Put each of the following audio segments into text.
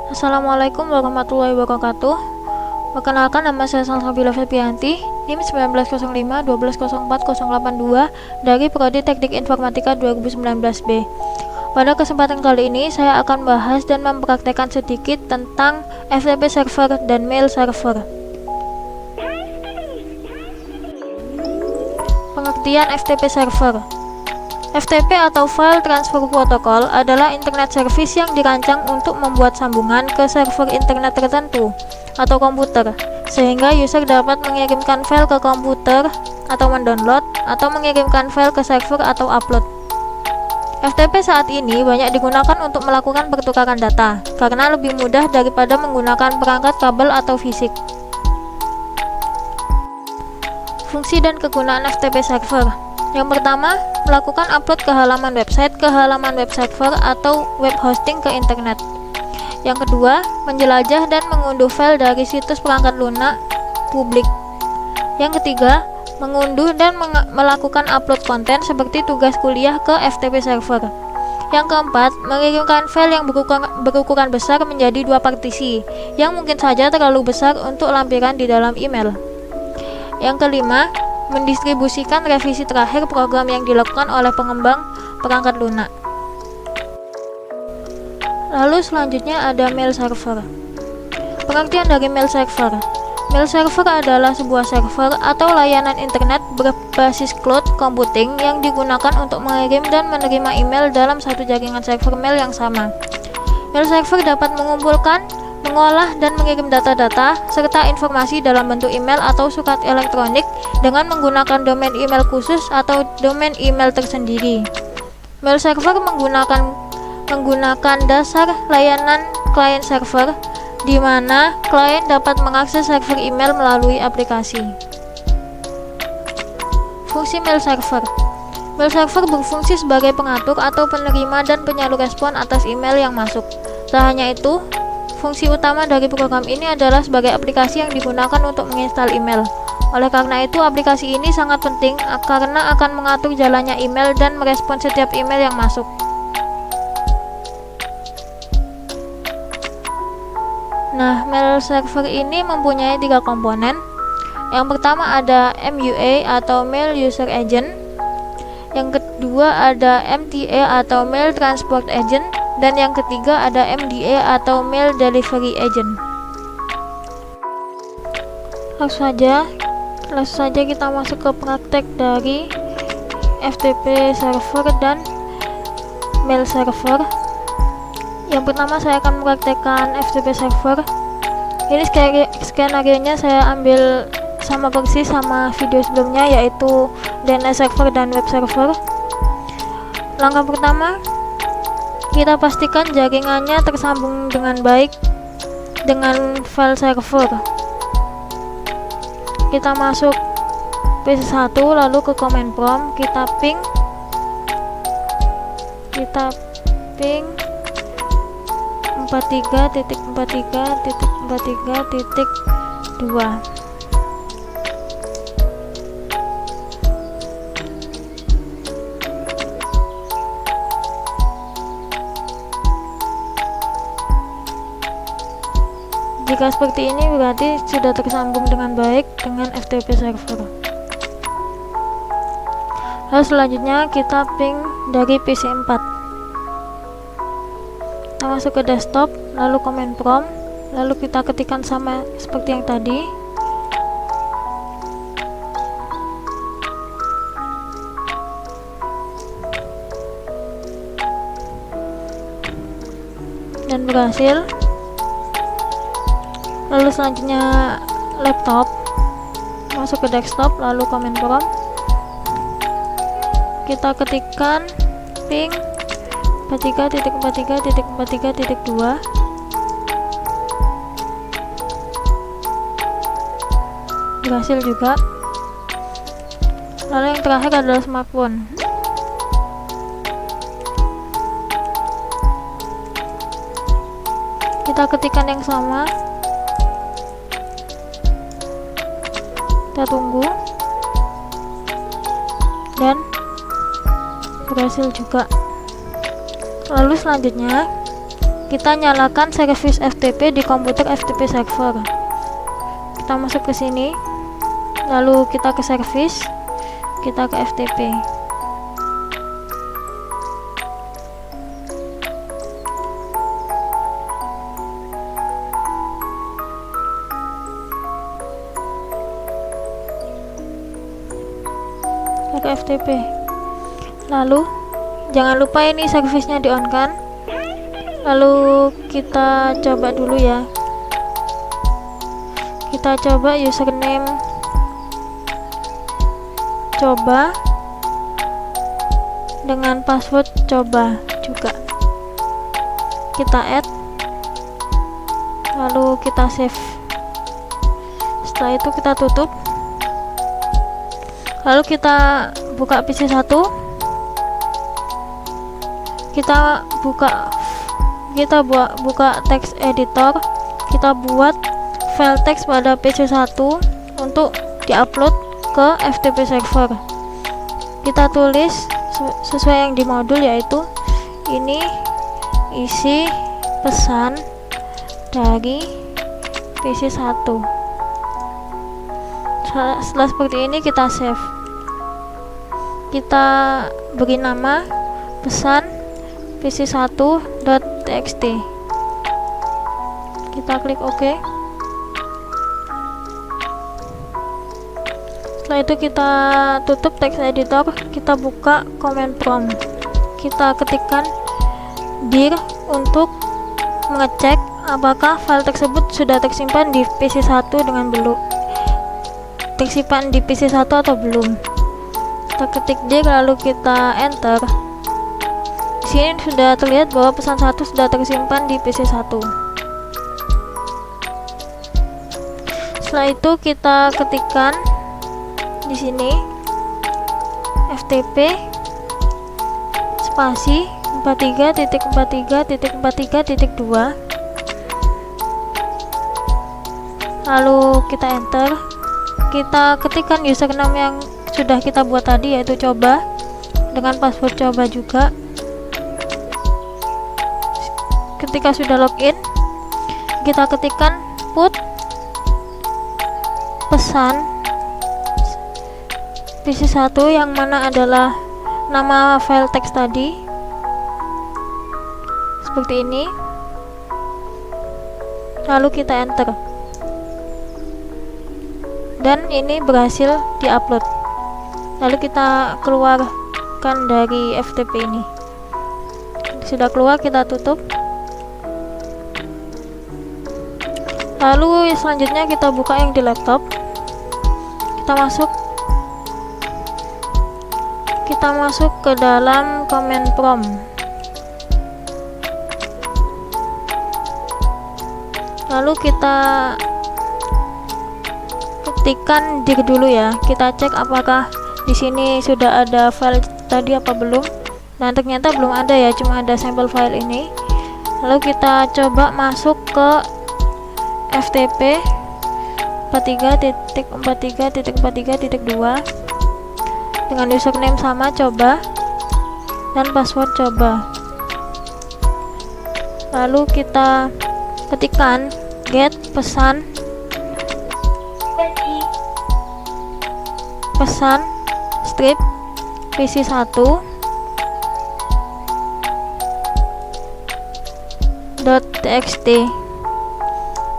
Assalamualaikum warahmatullahi wabarakatuh. Perkenalkan, nama saya Salsabila Febrianti, NIM 1905-1204-082 dari Prodi Teknik Informatika 2019B. Pada kesempatan kali ini, saya akan bahas dan mempraktekkan sedikit tentang FTP server dan mail server. Pengertian FTP server. FTP atau File Transfer Protocol adalah internet service yang dirancang untuk membuat sambungan ke server internet tertentu atau komputer, sehingga user dapat mengirimkan file ke komputer atau mendownload atau mengirimkan file ke server atau upload. FTP saat ini banyak digunakan untuk melakukan pertukaran data karena lebih mudah daripada menggunakan perangkat kabel atau fisik. Fungsi dan kegunaan FTP server. Yang pertama, melakukan upload ke halaman web server atau web hosting ke internet. Yang kedua, menjelajah dan mengunduh file dari situs perangkat lunak publik. Yang ketiga, mengunduh dan melakukan upload konten seperti tugas kuliah ke FTP server. Yang keempat, mengirimkan file yang berukuran besar menjadi dua partisi, yang mungkin saja terlalu besar untuk lampiran di dalam email. Yang kelima, mendistribusikan revisi terakhir program yang dilakukan oleh pengembang perangkat lunak. Lalu selanjutnya ada mail server. Pengertian dari mail server. Mail server adalah sebuah server atau layanan internet berbasis cloud computing yang digunakan untuk mengirim dan menerima email dalam satu jaringan server mail yang sama. Mail server dapat mengumpulkan, mengolah dan mengirim data-data serta informasi dalam bentuk email atau surat elektronik dengan menggunakan domain email khusus atau domain email tersendiri. Mail server menggunakan dasar layanan client server, di mana klien dapat mengakses server email melalui aplikasi. Fungsi mail server. Mail server berfungsi sebagai pengatur atau penerima dan penyalur respon atas email yang masuk. Tak hanya itu, fungsi utama dari program ini adalah sebagai aplikasi yang digunakan untuk menginstal email. Oleh karena itu, aplikasi ini sangat penting karena akan mengatur jalannya email dan merespons setiap email yang masuk. Nah, mail server ini mempunyai tiga komponen. Yang pertama ada MUA atau Mail User Agent. Yang kedua ada MTA atau Mail Transport Agent. Dan yang ketiga ada MDA atau Mail Delivery Agent. Langsung saja kita masuk ke praktek dari FTP server dan mail server. Yang pertama saya akan mempraktekkan FTP server. Ini skenario-nya saya ambil sama persis sama video sebelumnya, yaitu DNS server dan web server. Langkah pertama, kita pastikan jaringannya tersambung dengan baik dengan file server. Kita masuk PC1, lalu ke command prompt, kita ping 43.43.43.2. Jika seperti ini berarti sudah tersambung dengan baik dengan FTP server. Lalu selanjutnya kita ping dari PC4. Kita masuk ke desktop, lalu command prompt, lalu kita ketikkan sama seperti yang tadi. Dan berhasil. Lalu selanjutnya laptop, masuk ke desktop, lalu command prompt, kita ketikkan ping 43.43.43.2. Berhasil juga. Lalu yang terakhir adalah smartphone. Kita ketikkan yang sama, kita tunggu, dan berhasil juga. Lalu selanjutnya kita nyalakan service FTP di komputer FTP server. Kita masuk ke sini, lalu kita ke service, kita ke FTP. Ke FTP. Lalu jangan lupa ini servisnya di on kan. Lalu kita coba dulu ya, kita coba username, coba dengan password coba juga, kita add, lalu kita save. Setelah itu kita tutup, lalu kita buka PC 1, kita buka text editor, kita buat file teks pada PC 1 untuk diupload ke FTP server. Kita tulis sesuai yang di modul, yaitu ini isi pesan dari PC 1. Setelah seperti ini kita save, kita beri nama pesan pc1.txt, kita klik OK. Setelah itu kita tutup text editor, kita buka command prompt, kita ketikkan dir untuk mengecek apakah file tersebut sudah tersimpan di PC 1 dengan tersimpan di PC 1 atau belum. Kita ketik dir, lalu kita enter. Di sini sudah terlihat bahwa pesan 1 sudah tersimpan di PC 1. Setelah itu kita ketikkan di sini FTP spasi 43.43.43.2, lalu kita enter. Kita ketikkan username yang sudah kita buat tadi, yaitu coba, dengan password coba juga. Ketika sudah login, kita ketikkan put pesan PC 1 yang mana adalah nama file teks tadi, seperti ini, lalu kita enter, dan ini berhasil diupload. Lalu kita keluarkan dari FTP ini. Sudah keluar, kita tutup. Lalu selanjutnya kita buka yang di laptop, kita masuk ke dalam command prompt, lalu kita ketikkan dir dulu ya, kita cek apakah di sini sudah ada file tadi apa belum, dan ternyata belum ada ya, cuma ada sampel file ini. Lalu kita coba masuk ke FTP 43.43.43.2 dengan username sama coba dan password coba. Lalu kita ketikkan get pesan strip PC 1 .txt,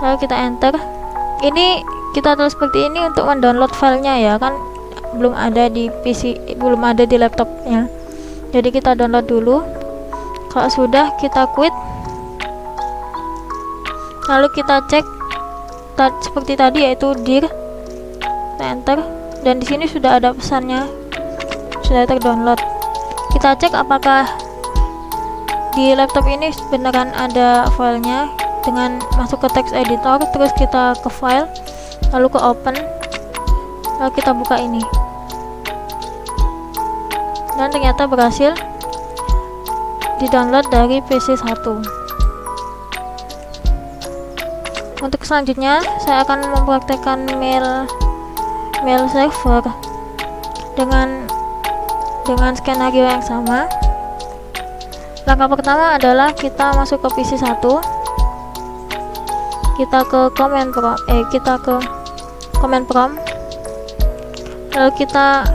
lalu kita enter. Ini kita tulis seperti ini untuk mendownload filenya ya, kan belum ada di PC, belum ada di laptopnya, jadi kita download dulu. Kalau sudah, kita quit, lalu kita cek seperti tadi, yaitu dir, kita enter, dan di sini sudah ada pesannya, sudah terdownload. Kita cek apakah di laptop ini beneran ada filenya dengan masuk ke text editor, terus kita ke file, lalu ke open, lalu kita buka ini, dan ternyata berhasil di-download dari PC 1. Untuk selanjutnya saya akan mempraktekkan mail server dengan skenario yang sama. Langkah pertama adalah kita masuk ke PC 1, kita ke command prompt, lalu kita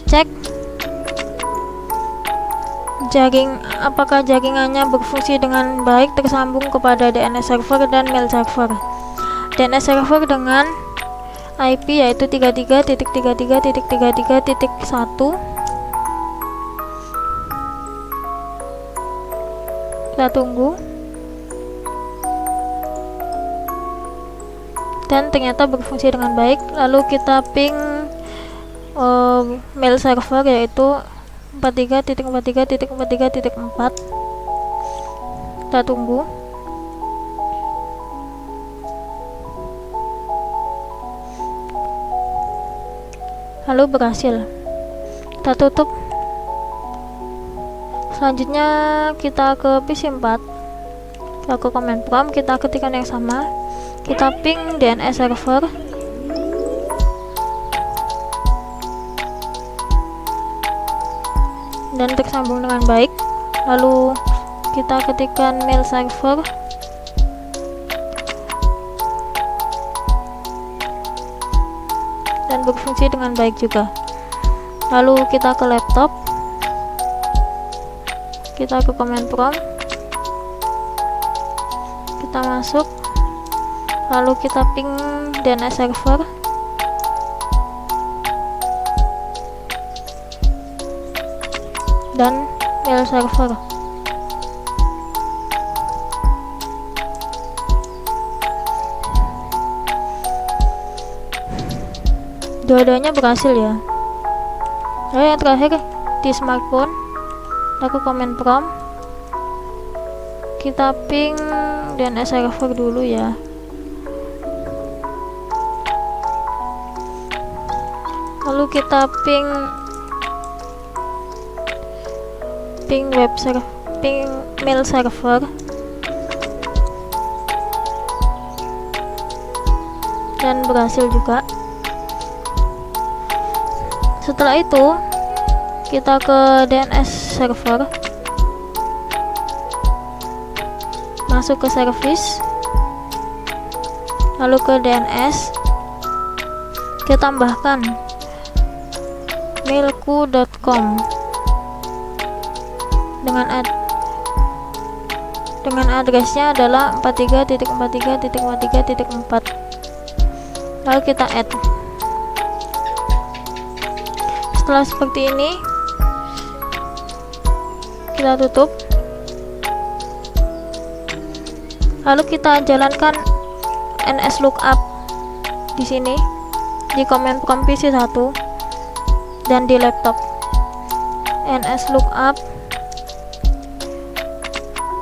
cek apakah jaringannya berfungsi dengan baik, tersambung kepada DNS server dan mail server. DNS server dengan IP yaitu 33.33.33.1. Kita tunggu, dan ternyata berfungsi dengan baik. Lalu kita ping mail server yaitu 43.43.43.4. Kita tunggu. Lalu berhasil. Kita tutup. Selanjutnya kita ke PC 4, kita ke command prompt, kita ketikkan yang sama, kita ping DNS server, dan tersambung dengan baik. Lalu kita ketikkan mail server, dan berfungsi dengan baik juga. Lalu kita ke laptop, kita ke command prompt, kita masuk, lalu kita ping DNS server, dan mail server. Dua-duanya berhasil ya. Lalu yang terakhir di smartphone, kita ke command prompt, kita ping DNS server dulu ya. Lalu kita ping mail server, dan berhasil juga. Setelah itu kita ke DNS server, masuk ke service, lalu ke DNS, kita tambahkan mailku.com dengan adresnya adalah 43.43.43.4. lalu kita add. Setelah seperti ini, kita tutup, lalu kita jalankan nslookup di sini di command prompt PC 1 dan di laptop. nslookup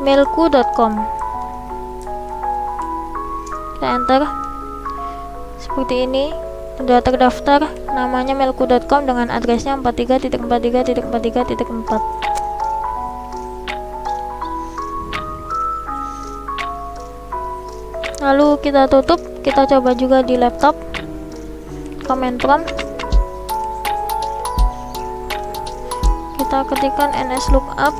mailku.com, kita enter. Seperti ini sudah terdaftar namanya mailku.com dengan adresnya 43.43.43.4. Lalu kita tutup, kita coba juga di laptop, command prompt, kita ketikkan nslookup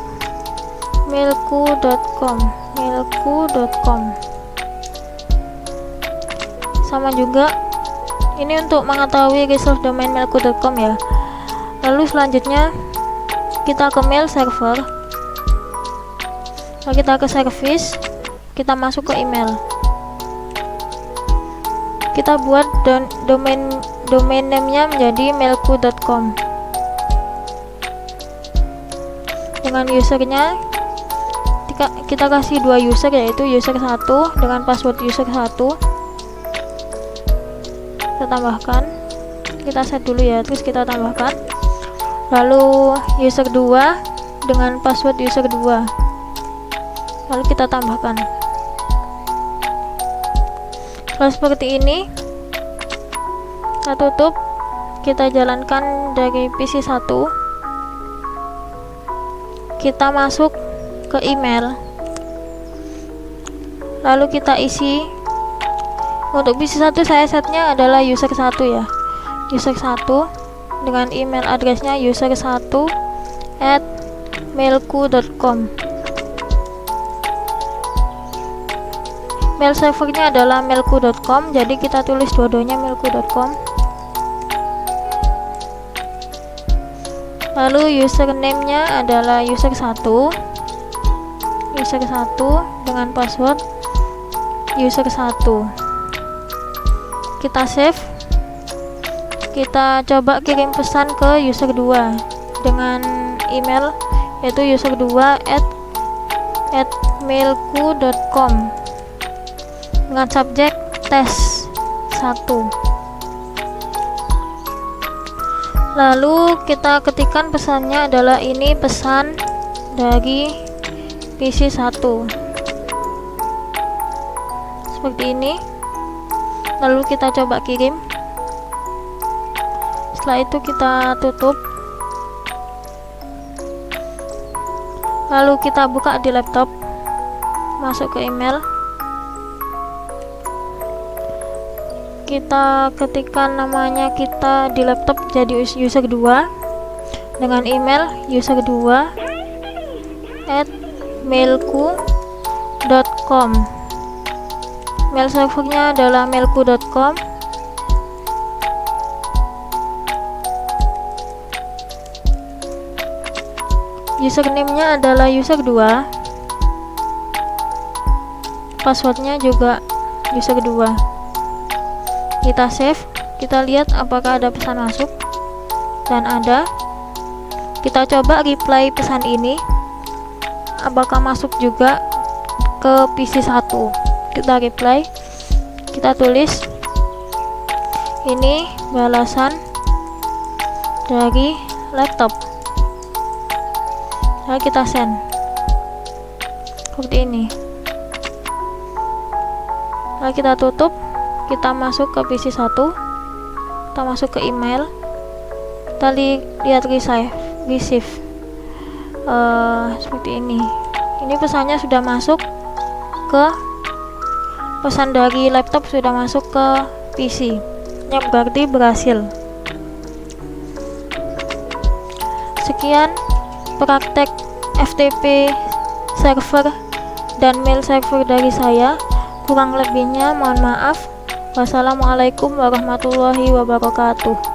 mailku.com. Sama juga ini untuk mengetahui resolve domain mailku.com ya. Lalu selanjutnya kita ke mail server, lalu kita ke service, kita masuk ke email, kita buat domain name-nya menjadi mailku.com dengan usernya. Kita kasih dua user, yaitu user 1 dengan password user 1. Kita tambahkan, kita set dulu ya, terus kita tambahkan, lalu user 2 dengan password user 2, lalu kita tambahkan. Kalau seperti ini, kita tutup, kita jalankan dari PC 1, kita masuk ke email, lalu kita isi. Untuk PC 1 saya setnya adalah user 1 ya, user 1 dengan email addresnya user 1 mailku.com. Mail servernya adalah mailku.com, jadi kita tulis dua-duanya mailku.com. Lalu username-nya adalah user1 dengan password user1. Kita save. Kita coba kirim pesan ke user2 dengan email yaitu user2@mailku.com dengan subjek tes 1. Lalu kita ketikkan pesannya adalah ini pesan dari PC1 seperti ini. Lalu kita coba kirim. Setelah itu kita tutup. Lalu kita buka di laptop, masuk ke email, kita ketikkan namanya kita di laptop jadi user2 dengan email user2@mailku.com. Mail servernya adalah mailku.com. Username-nya adalah user2. Passwordnya juga user2. Kita save, kita lihat apakah ada pesan masuk, dan ada. Kita coba reply pesan ini, apakah masuk juga ke PC1. Kita reply, kita tulis ini balasan dari laptop, lalu kita send seperti ini. Lalu kita tutup. Kita masuk ke PC1, kita masuk ke email, kita lihat receive seperti ini. Ini pesannya sudah masuk ke pesan dari laptop, sudah masuk ke PC, yang berarti berhasil. Sekian praktek FTP server dan mail server dari saya. Kurang lebihnya mohon maaf. Wassalamualaikum warahmatullahi wabarakatuh.